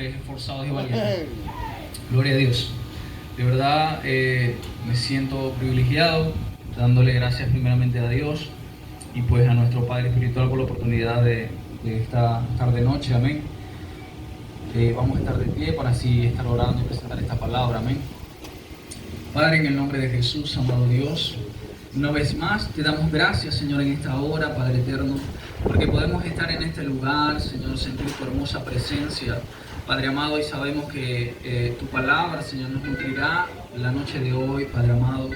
Esforzados y valientes. Gloria a Dios. De verdad me siento privilegiado, dándole gracias primeramente a Dios y pues a nuestro Padre Espiritual por la oportunidad de esta tarde-noche. Amén. Vamos a estar de pie para así estar orando y presentar esta palabra. Amén. Padre, en el nombre de Jesús, amado Dios, una vez más te damos gracias, Señor, en esta hora, Padre eterno, porque podemos estar en este lugar, Señor, sentir tu hermosa presencia, Padre amado, y sabemos que tu palabra, Señor, nos nutrirá la noche de hoy, Padre amado,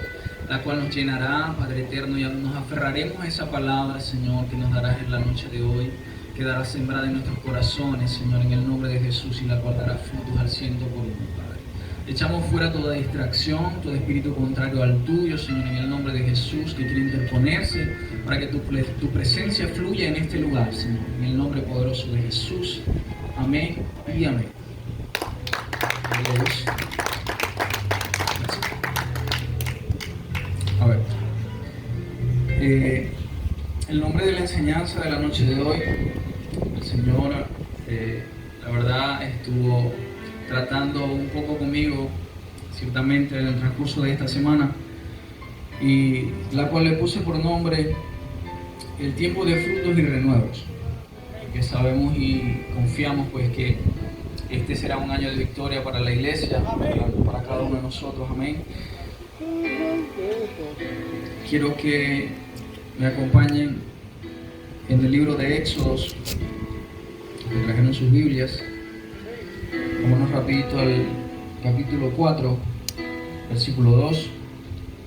la cual nos llenará, Padre eterno, y nos aferraremos a esa palabra, Señor, que nos darás en la noche de hoy, quedará sembrada en nuestros corazones, Señor, en el nombre de Jesús, y la cual dará frutos al 100 por uno, Padre. Echamos fuera toda distracción, todo espíritu contrario al tuyo, Señor, en el nombre de Jesús, que quiere interponerse para que tu presencia fluya en este lugar, Señor, en el nombre poderoso de Jesús. Amén y amén. Dios. A ver. El nombre de la enseñanza de la noche de hoy, el Señor, la verdad, estuvo tratando un poco conmigo, ciertamente, en el transcurso de esta semana, y la cual le puse por nombre el tiempo de frutos y renuevos, porque sabemos y confiamos pues que este será un año de victoria para la iglesia, para cada uno de nosotros, amén. Quiero que me acompañen en el libro de Éxodos, que trajeron sus Biblias. Vámonos rapidito al capítulo 4, versículo 2,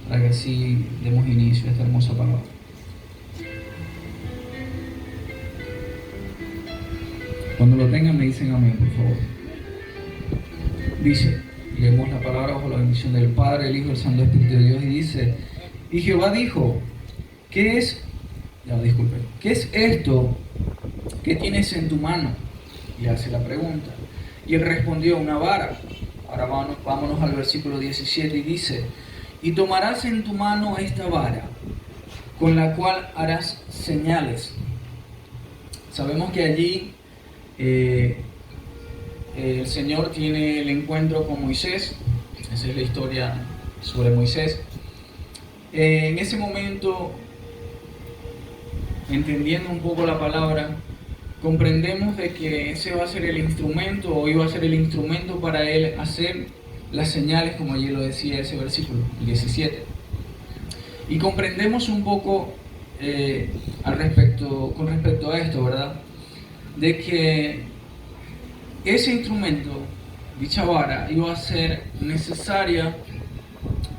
para que así demos inicio a esta hermosa palabra. Cuando lo tengan me dicen amén, por favor. Dice, leemos la palabra bajo la bendición del Padre, el Hijo y el Santo Espíritu de Dios, y dice, y Jehová dijo, ¿qué es esto que tienes en tu mano? Y hace la pregunta. Y él respondió, una vara. Ahora vámonos al versículo 17 y dice, y tomarás en tu mano esta vara, con la cual harás señales. Sabemos que allí el Señor tiene el encuentro con Moisés. Esa es la historia sobre Moisés. En ese momento, entendiendo un poco la palabra, comprendemos de que ese va a ser el instrumento, o iba a ser el instrumento para él hacer las señales, como allí lo decía ese versículo, el 17. Y comprendemos un poco con respecto a esto, ¿verdad? De que ese instrumento, dicha vara, iba a ser necesaria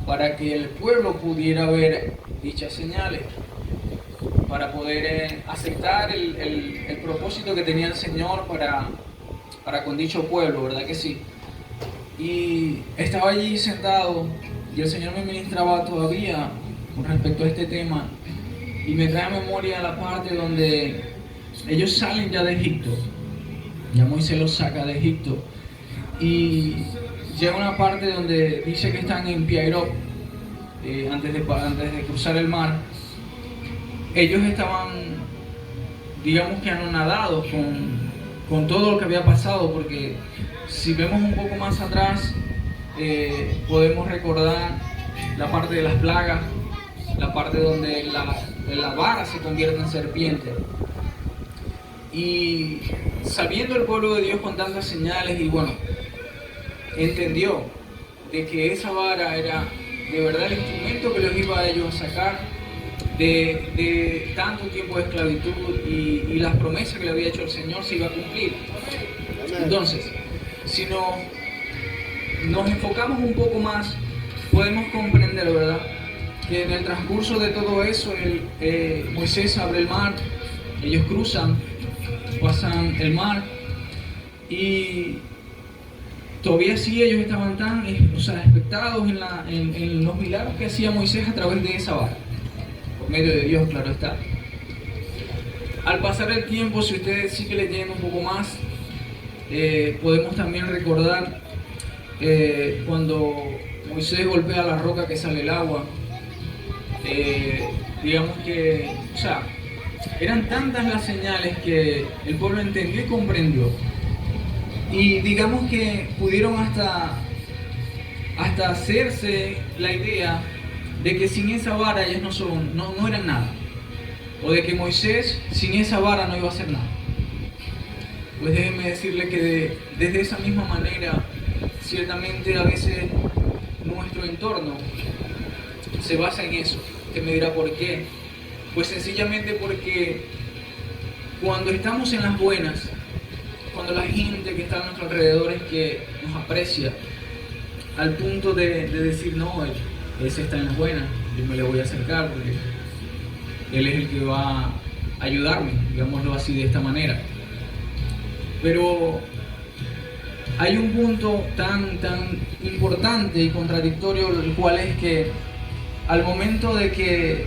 para que el pueblo pudiera ver dichas señales, para poder aceptar el propósito que tenía el Señor para con dicho pueblo, ¿verdad que sí? Y estaba allí sentado y el Señor me ministraba todavía con respecto a este tema, y me trae a memoria la parte donde ellos salen ya de Egipto. Ya Moisés los saca de Egipto y llega una parte donde dice que están en Pi-Hahiroth, antes de cruzar el mar. Ellos estaban, digamos que anonadados con todo lo que había pasado, porque si vemos un poco más atrás, podemos recordar la parte de las plagas, la parte donde la vara se convierte en serpiente. Y sabiendo el pueblo de Dios con tantas señales, y bueno, entendió de que esa vara era de verdad el instrumento que los iba a ellos a sacar de tanto tiempo de esclavitud, y las promesas que le había hecho el Señor se iba a cumplir. Entonces, si nos enfocamos un poco más, podemos comprender, ¿verdad?, que en el transcurso de todo eso, Moisés abre el mar, ellos cruzan, pasan el mar, y todavía sí ellos estaban tan expectados en los milagros que hacía Moisés a través de esa vara, por medio de Dios, claro está. Al pasar el tiempo, si ustedes siguen leyendo un poco más, podemos también recordar cuando Moisés golpea la roca que sale el agua. Digamos que, eran tantas las señales que el pueblo entendió y comprendió Y digamos que pudieron hasta hacerse la idea de que sin esa vara ellos no eran nada. O de que Moisés sin esa vara no iba a hacer nada. Pues déjenme decirle que desde esa misma manera, ciertamente a veces nuestro entorno se basa en eso. Usted me dirá por qué. Pues sencillamente porque cuando estamos en las buenas, cuando la gente que está a nuestro alrededor es que nos aprecia, al punto de decir, no, ese está en las buenas, yo me le voy a acercar porque él es el que va a ayudarme, digámoslo así de esta manera. Pero hay un punto tan importante y contradictorio, el cual es que al momento de que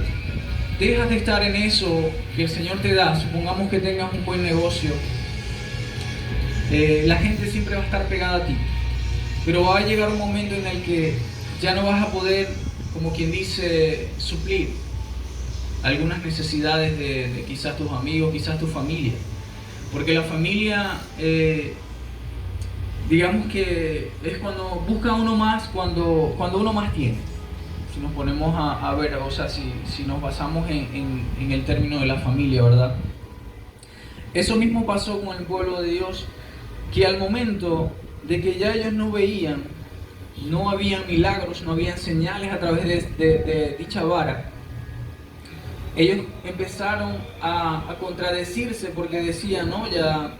dejas de estar en eso que el Señor te da, supongamos que tengas un buen negocio, la gente siempre va a estar pegada a ti. Pero va a llegar un momento en el que ya no vas a poder, como quien dice, suplir algunas necesidades de quizás tus amigos, quizás tu familia. Porque la familia, digamos que es cuando busca uno más, cuando uno más tiene. Si nos ponemos a ver, o sea, si nos basamos en el término de la familia, ¿verdad? Eso mismo pasó con el pueblo de Dios, que al momento de que ya ellos no veían, no habían milagros, no habían señales a través de dicha vara, ellos empezaron a contradecirse porque decían, no, ya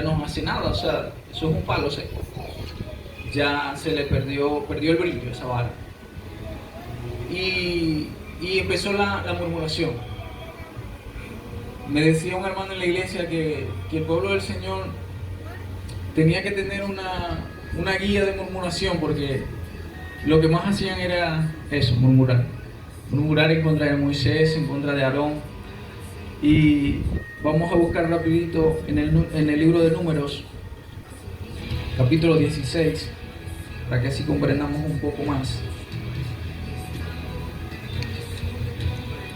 no hace nada, o sea, eso es un palo seco, ya se le perdió el brillo a esa vara. Y empezó la murmuración. Me decía un hermano en la iglesia que el pueblo del Señor tenía que tener una guía de murmuración, porque lo que más hacían era eso, murmurar en contra de Moisés, en contra de Aarón. Y vamos a buscar rapidito en el libro de Números, capítulo 16, para que así comprendamos un poco más.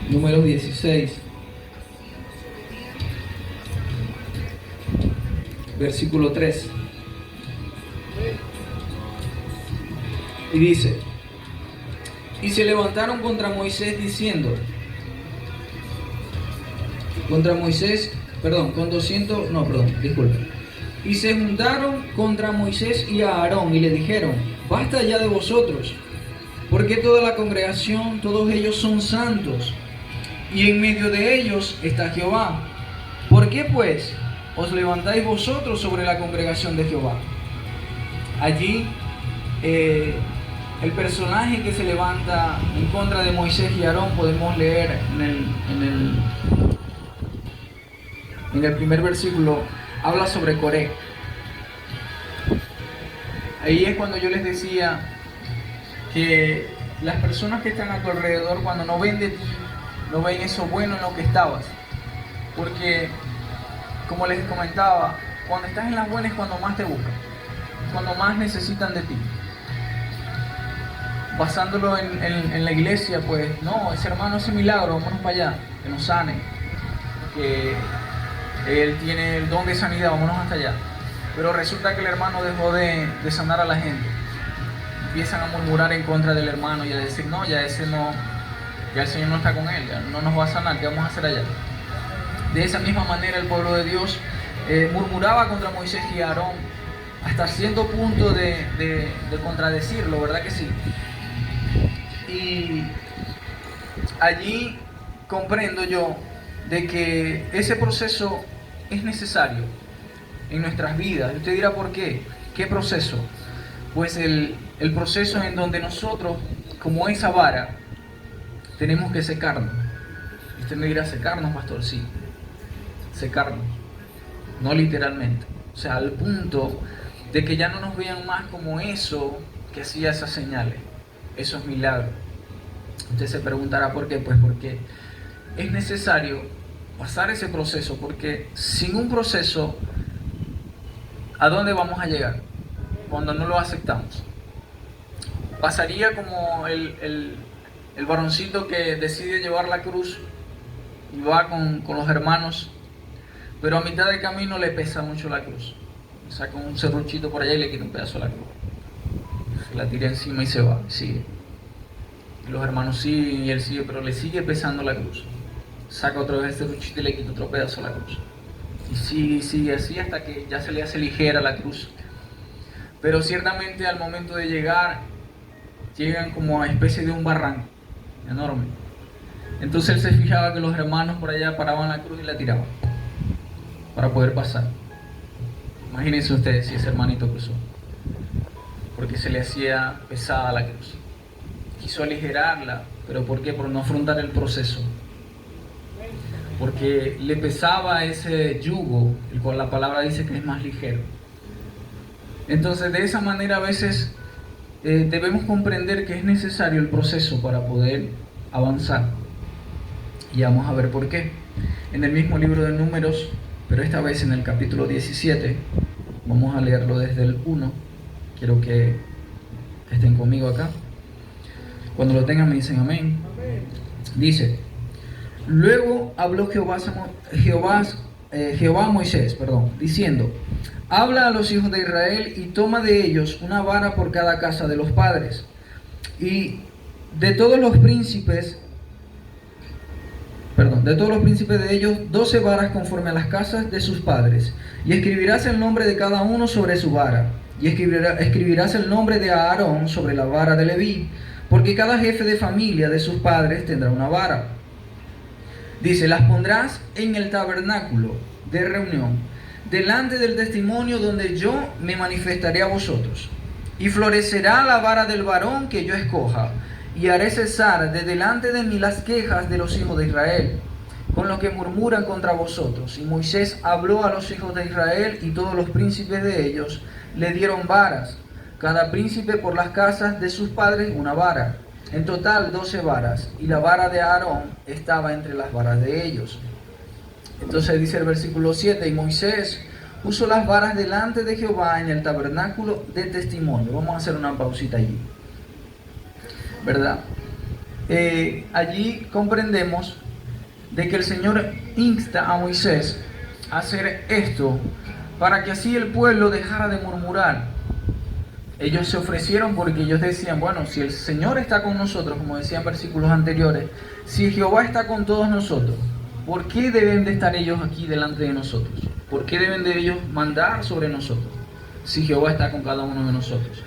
Números 16, versículo 3. Y dice: y se levantaron contra Moisés diciendo, y se juntaron contra Moisés y a Aarón y le dijeron, basta ya de vosotros, porque toda la congregación, todos ellos son santos, y en medio de ellos está Jehová. ¿Por qué pues os levantáis vosotros sobre la congregación de Jehová? Allí el personaje que se levanta en contra de Moisés y Aarón, podemos leer en el primer versículo, habla sobre Coré. Ahí es cuando yo les decía que las personas que están a tu alrededor, cuando no ven de ti, no ven eso bueno en lo que estabas. Porque, como les comentaba, cuando estás en las buenas es cuando más te buscan, cuando más necesitan de ti. Basándolo en la iglesia, pues, no, ese hermano hace milagro, vámonos para allá, que nos sane, que él tiene el don de sanidad, vámonos hasta allá. Pero resulta que el hermano dejó de sanar a la gente. Empiezan a murmurar en contra del hermano y a decir, no, ya el Señor no está con él, ya no nos va a sanar, ¿qué vamos a hacer allá? De esa misma manera el pueblo de Dios murmuraba contra Moisés y Aarón, hasta cierto punto de contradecirlo, ¿verdad que sí? Y allí comprendo yo de que ese proceso es necesario en nuestras vidas. Y usted dirá, ¿por qué? ¿Qué proceso? Pues el proceso en donde nosotros, como esa vara, tenemos que secarnos. Usted me dirá, ¿secarnos, pastor? Sí, secarnos, no literalmente. O sea, al punto de que ya no nos vean más como eso que hacía esas señales, esos milagros. Usted se preguntará, ¿por qué? Pues porque es necesario pasar ese proceso, porque sin un proceso, ¿a dónde vamos a llegar cuando no lo aceptamos? Pasaría como el varoncito que decide llevar la cruz y va con los hermanos, pero a mitad de camino le pesa mucho la cruz. Saca un serruchito por allá y le quita un pedazo de la cruz. Se la tira encima y se va, sigue. Y los hermanos siguen y él sigue, pero le sigue pesando la cruz. Saca otra vez el serruchito y le quita otro pedazo de la cruz. Y sigue así hasta que ya se le hace ligera la cruz. Pero ciertamente al momento de llegar, llegan como a especie de un barranco enorme. Entonces él se fijaba que los hermanos por allá paraban la cruz y la tiraban para poder pasar. Imagínense ustedes si ese hermanito cruzó, porque se le hacía pesada la cruz. Quiso aligerarla, pero ¿por qué? Por no afrontar el proceso. Porque le pesaba ese yugo, el cual la palabra dice que es más ligero. Entonces de esa manera a veces debemos comprender que es necesario el proceso para poder avanzar. Y vamos a ver por qué. En el mismo libro de Números, pero esta vez en el capítulo 17, vamos a leerlo desde el 1. Quiero que estén conmigo acá. Cuando lo tengan me dicen amén. Dice: luego habló Jehová a Moisés, diciendo: habla a los hijos de Israel y toma de ellos una vara por cada casa de los padres, y de todos los príncipes de ellos 12 varas conforme a las casas de sus padres, y escribirás el nombre de cada uno sobre su vara, y escribirás el nombre de Aarón sobre la vara de Leví, porque cada jefe de familia de sus padres tendrá una vara. Dice: las pondrás en el tabernáculo de reunión, delante del testimonio donde yo me manifestaré a vosotros. Y florecerá la vara del varón que yo escoja, y haré cesar de delante de mí las quejas de los hijos de Israel, con lo que murmuran contra vosotros. Y Moisés habló a los hijos de Israel, y todos los príncipes de ellos le dieron varas, cada príncipe por las casas de sus padres una vara. En total 12 varas, y la vara de Aarón estaba entre las varas de ellos. Entonces dice el versículo 7, y Moisés puso las varas delante de Jehová en el tabernáculo de testimonio. Vamos a hacer una pausita allí, ¿verdad? Allí comprendemos de que el Señor insta a Moisés a hacer esto para que así el pueblo dejara de murmurar. Ellos se ofrecieron porque ellos decían: bueno, si el Señor está con nosotros, como decían versículos anteriores, si Jehová está con todos nosotros, ¿por qué deben de estar ellos aquí delante de nosotros? ¿Por qué deben de ellos mandar sobre nosotros si Jehová está con cada uno de nosotros?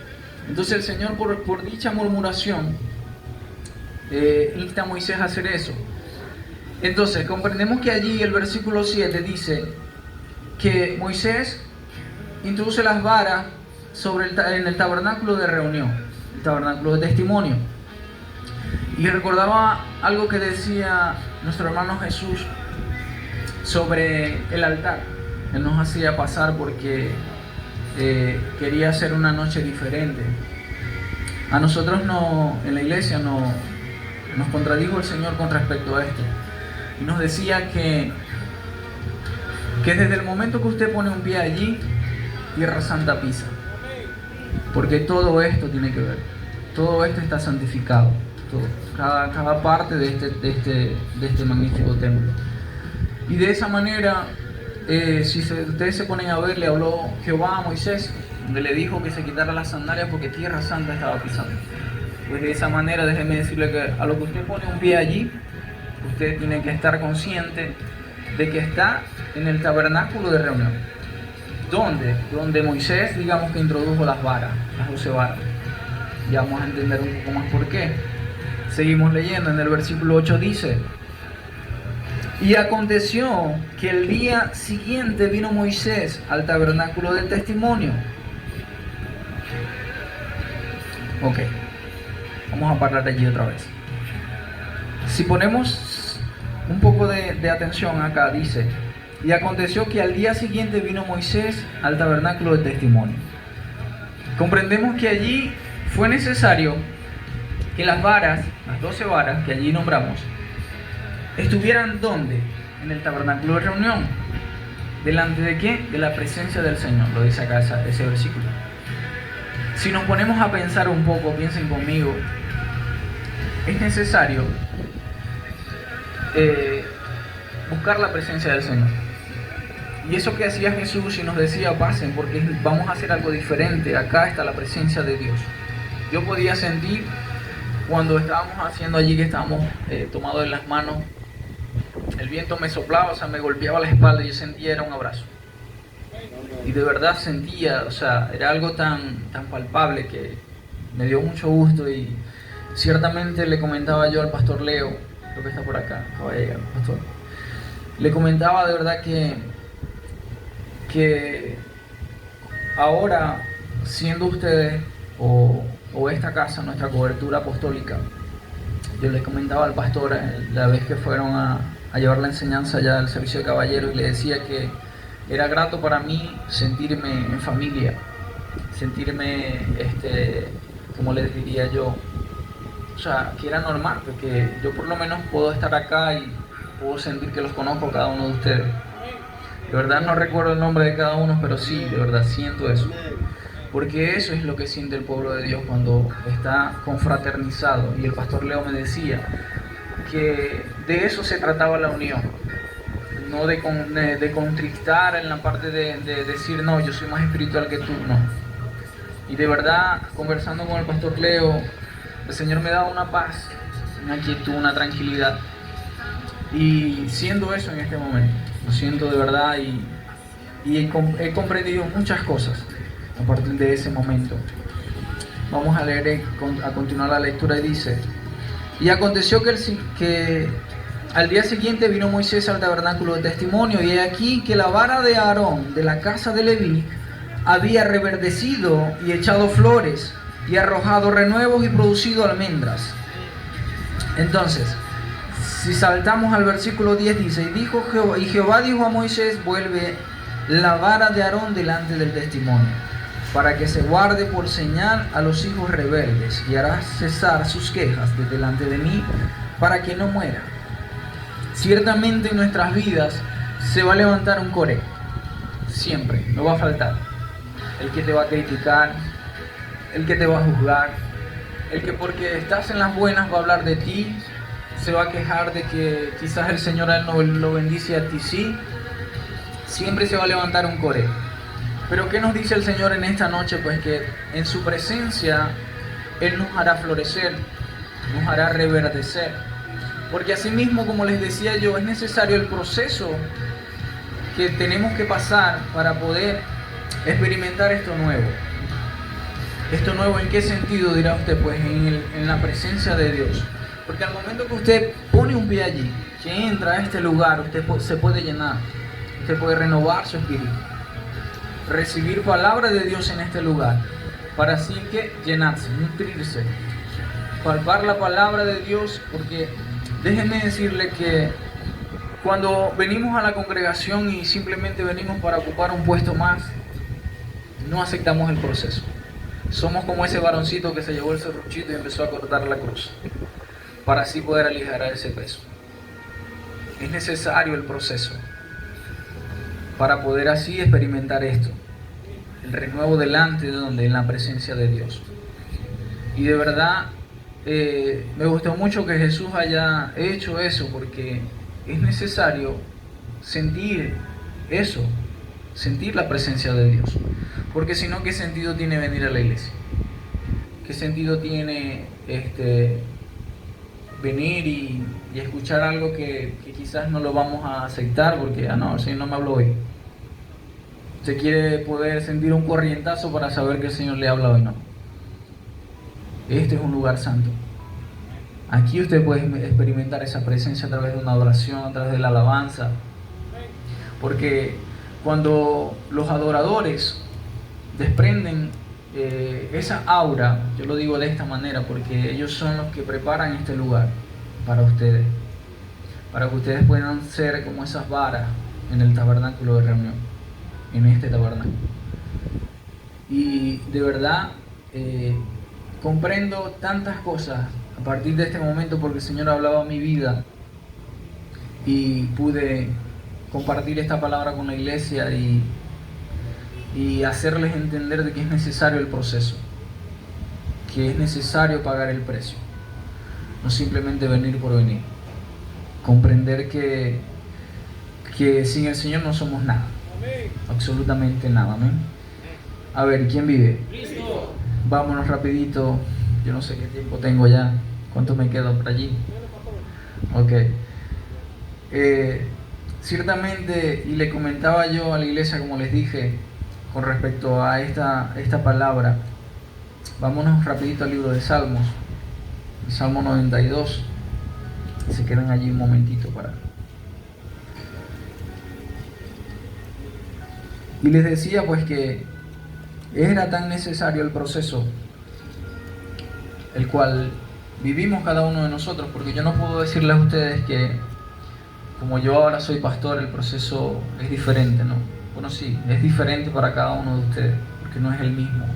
Entonces el Señor por dicha murmuración insta a Moisés a hacer eso. Entonces comprendemos que allí el versículo 7 dice que Moisés introduce las varas en el tabernáculo de reunión, el tabernáculo de testimonio. Y recordaba algo que decía nuestro hermano Jesús sobre el altar. Él nos hacía pasar porque quería hacer una noche diferente. A nosotros en la iglesia nos contradijo el Señor con respecto a esto. Y nos decía que desde el momento que usted pone un pie allí, Tierra Santa pisa. Porque todo esto tiene que ver. Todo esto está santificado. Cada parte de este magnífico templo. Y de esa manera, si ustedes se ponen a ver, le habló Jehová a Moisés, donde le dijo que se quitara las sandalias porque Tierra Santa estaba pisando. Pues de esa manera, déjeme decirle que a lo que usted pone un pie allí, usted tiene que estar consciente de que está en el tabernáculo de reunión. Donde Moisés, digamos que introdujo las varas, las 12 varas. Ya vamos a entender un poco más por qué. Seguimos leyendo, en el versículo 8 dice: y aconteció que el día siguiente vino Moisés al tabernáculo del testimonio. Ok, vamos a parar allí otra vez. Si ponemos un poco de atención acá, dice: y aconteció que al día siguiente vino Moisés al tabernáculo del testimonio. Comprendemos que allí fue necesario que las varas, las 12 varas que allí nombramos, estuvieran ¿dónde? En el tabernáculo de reunión. ¿Delante de qué? De la presencia del Señor, lo dice acá ese versículo. Si nos ponemos a pensar un poco, piensen conmigo, es necesario buscar la presencia del Señor. Y eso que hacía Jesús y nos decía, pasen porque vamos a hacer algo diferente, acá está la presencia de Dios. Yo podía sentir cuando estábamos haciendo allí, que estábamos tomados en las manos, el viento me soplaba, o sea, me golpeaba la espalda y yo sentía era un abrazo. Y de verdad sentía, o sea, era algo tan palpable que me dio mucho gusto. Y ciertamente le comentaba yo al pastor Leo, creo que está por acá, acaba de llegar, pastor. Le comentaba de verdad que ahora, siendo ustedes o esta casa nuestra cobertura apostólica, yo le comentaba al pastor la vez que fueron a llevar la enseñanza ya al servicio de caballeros, y le decía que era grato para mí sentirme en familia, sentirme, como les diría yo, o sea, que era normal, porque yo por lo menos puedo estar acá y puedo sentir que los conozco cada uno de ustedes. De verdad no recuerdo el nombre de cada uno, pero sí, de verdad siento eso. Porque eso es lo que siente el pueblo de Dios cuando está confraternizado. Y el pastor Leo me decía que de eso se trataba la unión. No de contristar en la parte de decir, no, yo soy más espiritual que tú, no. Y de verdad, conversando con el pastor Leo, el Señor me daba una paz, una quietud, una tranquilidad. Y siendo eso en este momento, lo siento de verdad, y he comprendido muchas cosas a partir de ese momento. Vamos a leer, a continuar la lectura, y dice: y aconteció que al día siguiente vino Moisés al tabernáculo de testimonio, y he aquí que la vara de Aarón de la casa de Leví había reverdecido y echado flores, y arrojado renuevos y producido almendras. Entonces, si saltamos al versículo 10, dice: y Jehová dijo a Moisés: vuelve la vara de Aarón delante del testimonio, para que se guarde por señal a los hijos rebeldes, y hará cesar sus quejas de delante de mí, para que no muera. Ciertamente en nuestras vidas se va a levantar un Coré, siempre, no va a faltar. El que te va a criticar, el que te va a juzgar, el que porque estás en las buenas va a hablar de ti, se va a quejar de que quizás el Señor a él no lo bendice, a ti sí. Siempre se va a levantar un Coré. Pero ¿qué nos dice el Señor en esta noche? Pues que en su presencia Él nos hará florecer, nos hará reverdecer. Porque así mismo, como les decía yo, es necesario el proceso que tenemos que pasar para poder experimentar esto nuevo. ¿Esto nuevo en qué sentido, dirá usted? Pues en la presencia de Dios. Porque al momento que usted pone un pie allí, que entra a este lugar, usted se puede llenar, usted puede renovar su espíritu, recibir palabra de Dios en este lugar, para así que llenarse, nutrirse, palpar la palabra de Dios. Porque déjenme decirle que cuando venimos a la congregación y simplemente venimos para ocupar un puesto más, no aceptamos el proceso. Somos como ese varoncito que se llevó el serruchito y empezó a cortar la cruz, para así poder aligerar ese peso. Es necesario el proceso para poder así experimentar esto, el renuevo delante de donde, en la presencia de Dios. Y de verdad me gustó mucho que Jesús haya hecho eso, porque es necesario sentir eso, sentir la presencia de Dios. Porque si no, ¿qué sentido tiene venir a la iglesia? ¿Qué sentido tiene venir y escuchar algo que quizás no lo vamos a aceptar porque, no, el Señor no me habló hoy? Se quiere poder sentir un corrientazo para saber que el Señor le habla hoy, no. Este es un lugar santo. Aquí usted puede experimentar esa presencia a través de una adoración, a través de la alabanza. Porque cuando los adoradores desprenden esa aura, yo lo digo de esta manera, porque ellos son los que preparan este lugar para ustedes, para que ustedes puedan ser como esas varas en el tabernáculo de reunión, en este tabernáculo. Y de verdad comprendo tantas cosas a partir de este momento, porque el Señor ha hablado a mi vida y pude compartir esta palabra con la iglesia y hacerles entender de que es necesario el proceso, que es necesario pagar el precio, no simplemente venir por venir. Comprender que sin el Señor no somos nada, Absolutamente nada, amén. A ver, ¿quién vive? Cristo. Vámonos rapidito. Yo no sé qué tiempo tengo ya. ¿Cuánto me quedo por allí? Ok. Ciertamente, y le comentaba yo a la iglesia, como les dije, con respecto a esta palabra, vámonos rapidito al libro de Salmos, el Salmo 92. Se quedan allí un momentito para... Y les decía pues que era tan necesario el proceso el cual vivimos cada uno de nosotros, porque yo no puedo decirles a ustedes que como yo ahora soy pastor, el proceso es diferente, ¿no? Bueno, sí, es diferente para cada uno de ustedes, porque no es el mismo.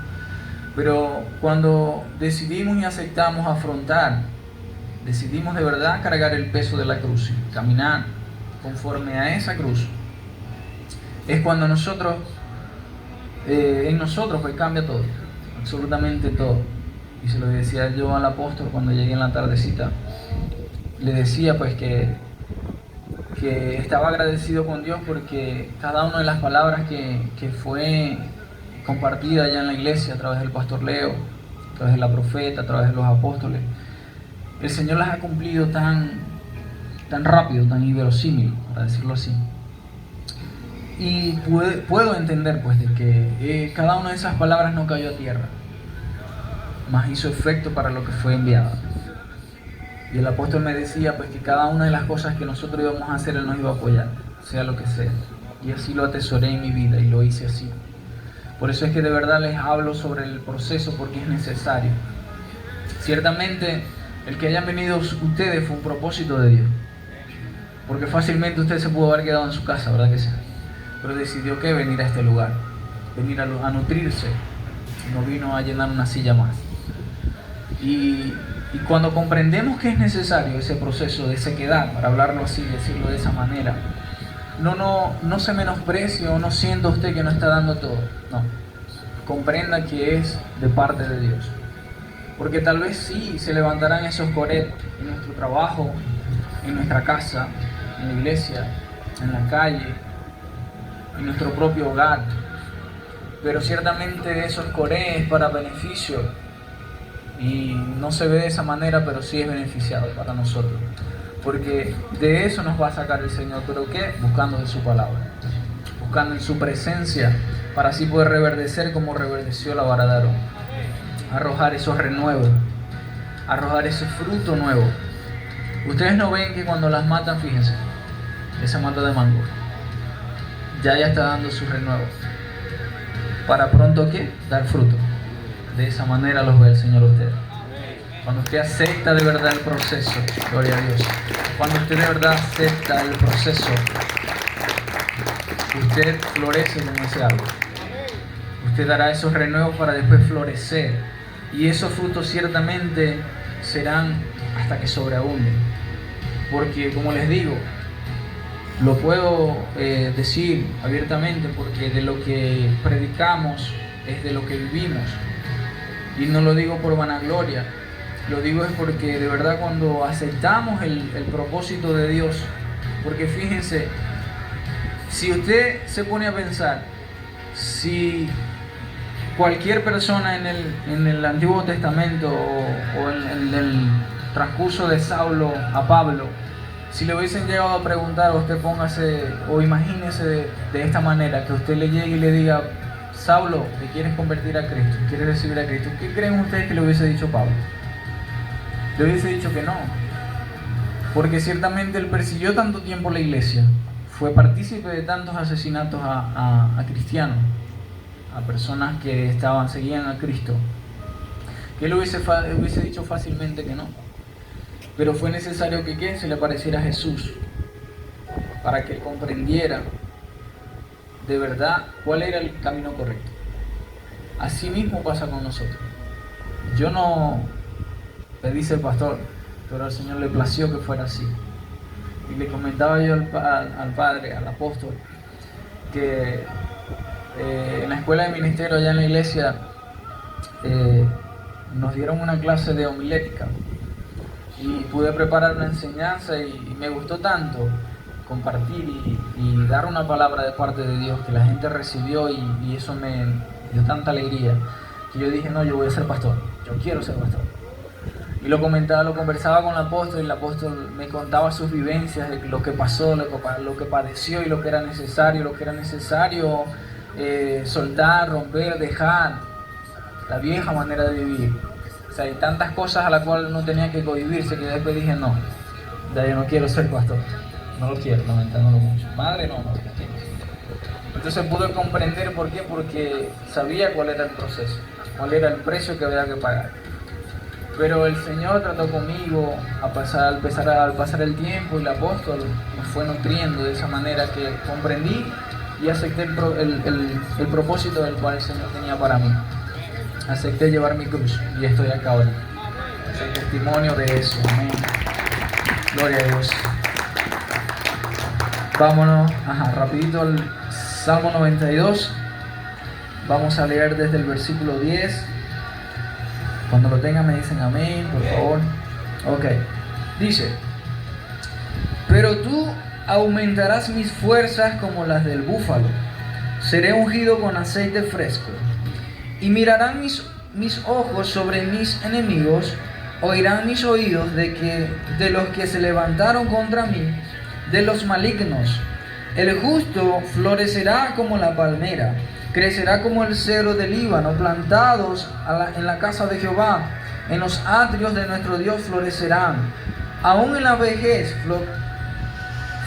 Pero cuando decidimos y aceptamos afrontar, decidimos de verdad cargar el peso de la cruz y caminar conforme a esa cruz, es cuando nosotros, en nosotros pues cambia todo, absolutamente todo. Y se lo decía yo al apóstol cuando llegué en la tardecita, le decía pues que estaba agradecido con Dios porque cada una de las palabras que fue compartida allá en la iglesia a través del pastor Leo, a través de la profeta, a través de los apóstoles, el Señor las ha cumplido tan rápido, tan inverosímil, para decirlo así. Y puedo entender pues de que cada una de esas palabras no cayó a tierra, mas hizo efecto para lo que fue enviada. Y el apóstol me decía pues que cada una de las cosas que nosotros íbamos a hacer, Él nos iba a apoyar, sea lo que sea. Y así lo atesoré en mi vida y lo hice así. Por eso es que de verdad les hablo sobre el proceso, porque es necesario. Ciertamente, el que hayan venido ustedes fue un propósito de Dios. Porque fácilmente usted se pudo haber quedado en su casa, ¿verdad que sí? Pero decidió que venir a este lugar, venir a nutrirse. No vino a llenar una silla más. Y cuando comprendemos que es necesario ese proceso de sequedad, para hablarlo así, decirlo de esa manera, no se menosprecie o no sienta usted que no está dando todo. No, comprenda que es de parte de Dios. Porque tal vez sí se levantarán esos coret en nuestro trabajo, en nuestra casa, en la iglesia, en la calle, en nuestro propio hogar. Pero ciertamente esos coret es para beneficio. Y no se ve de esa manera, pero sí es beneficiado para nosotros. Porque de eso nos va a sacar el Señor. ¿Pero qué? Buscando de su palabra. Buscando en su presencia, para así poder reverdecer como reverdeció la vara de Aarón. Arrojar esos renuevos. Arrojar ese fruto nuevo. Ustedes no ven que cuando las matan, fíjense, esa mata de mango, ya está dando su renuevo. Para pronto, ¿qué? Dar fruto. De esa manera los ve el Señor a ustedes. Cuando usted acepta de verdad el proceso, gloria a Dios. Cuando usted de verdad acepta el proceso, usted florece como ese árbol. Usted dará esos renuevos para después florecer. Y esos frutos ciertamente serán hasta que sobreabunden. Porque como les digo, lo puedo decir abiertamente, porque de lo que predicamos es de lo que vivimos. Y no lo digo por vanagloria, lo digo es porque de verdad cuando aceptamos el propósito de Dios, porque fíjense, si usted se pone a pensar, si cualquier persona en el Antiguo Testamento o en el transcurso de Saulo a Pablo, si le hubiesen llegado a preguntar, usted póngase o imagínese de esta manera, que usted le llegue y le diga: Saulo, ¿te quieres convertir a Cristo? ¿Quieres recibir a Cristo? ¿Qué creen ustedes que le hubiese dicho Pablo? Le hubiese dicho que no. Porque ciertamente él persiguió tanto tiempo la iglesia, fue partícipe de tantos asesinatos a cristianos, a personas que seguían a Cristo, que él hubiese dicho fácilmente que no. Pero fue necesario que se le apareciera a Jesús para que él comprendiera de verdad cuál era el camino correcto. Así mismo pasa con nosotros. Yo no le dice el pastor, pero al Señor le plació que fuera así. Y le comentaba yo al padre, al apóstol, que en la escuela de ministerio allá en la iglesia nos dieron una clase de homilética y pude preparar una enseñanza y me gustó tanto compartir y dar una palabra de parte de Dios que la gente recibió y eso me dio tanta alegría que yo dije, no, yo voy a ser pastor, yo quiero ser pastor. Y lo conversaba con el apóstol y el apóstol me contaba sus vivencias de lo que pasó, lo que padeció y lo que era necesario, soltar, romper, dejar la vieja manera de vivir. O sea, hay tantas cosas a las cuales uno tenía que cohibirse que después dije, no, ya yo no quiero ser pastor, no lo quiero, lamentándolo mucho. Madre no. Entonces pude comprender por qué, porque sabía cuál era el proceso, cuál era el precio que había que pagar. Pero el Señor trató conmigo al pasar el tiempo y el apóstol me fue nutriendo de esa manera que comprendí y acepté el propósito del cual el Señor tenía para mí. Acepté llevar mi cruz y estoy acá ahora. Soy testimonio de eso. Amén. Gloria a Dios. Vámonos, rapidito al Salmo 92. Vamos a leer desde el versículo 10. Cuando lo tengan me dicen amén, por favor. Ok. Dice: pero tú aumentarás mis fuerzas como las del búfalo. Seré ungido con aceite fresco. Y mirarán mis ojos sobre mis enemigos. Oirán mis oídos de los que se levantaron contra mí, de los malignos. El justo florecerá como la palmera, crecerá como el cedro del Líbano, plantados en la casa de Jehová. En los atrios de nuestro Dios florecerán. Aún en la vejez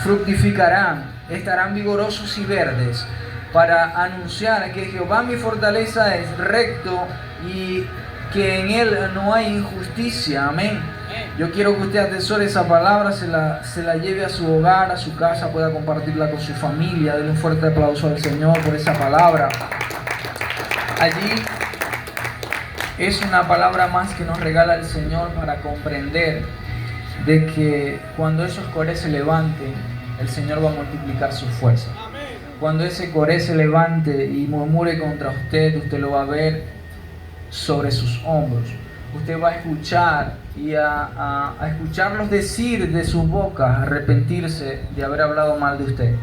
fructificarán, estarán vigorosos y verdes, para anunciar que Jehová mi fortaleza es recto y que en él no hay injusticia. Amén. Yo quiero que usted atesore esa palabra, se la lleve a su hogar, a su casa, pueda compartirla con su familia. Denle un fuerte aplauso al Señor por esa palabra. Allí es una palabra más que nos regala el Señor para comprender de que cuando esos Coré se levanten, el Señor va a multiplicar su fuerza. Cuando ese Coré se levante y murmure contra usted, usted lo va a ver sobre sus hombros. Usted va a escuchar y a escucharlos decir de sus bocas, arrepentirse de haber hablado mal de usted.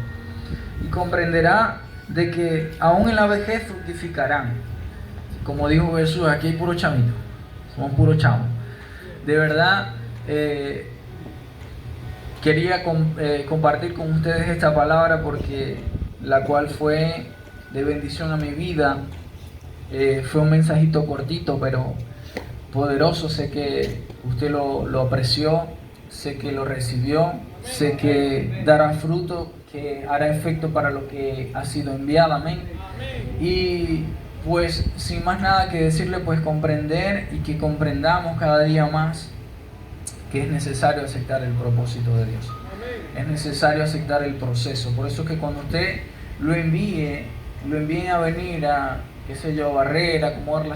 Y comprenderá de que aún en la vejez fructificarán. Como dijo Jesús, aquí hay puro chamito, somos puro chamos. De verdad, quería compartir con ustedes esta palabra porque la cual fue de bendición a mi vida. Fue un mensajito cortito, pero poderoso. Sé que usted lo apreció, sé que lo recibió, sé que dará fruto, que hará efecto para lo que ha sido enviado. Amén. Y pues sin más nada que decirle, pues comprender y que comprendamos cada día más que es necesario aceptar el propósito de Dios. Es necesario aceptar el proceso. Por eso es que cuando usted lo envíe a venir a, qué sé yo, barrer, acomodar las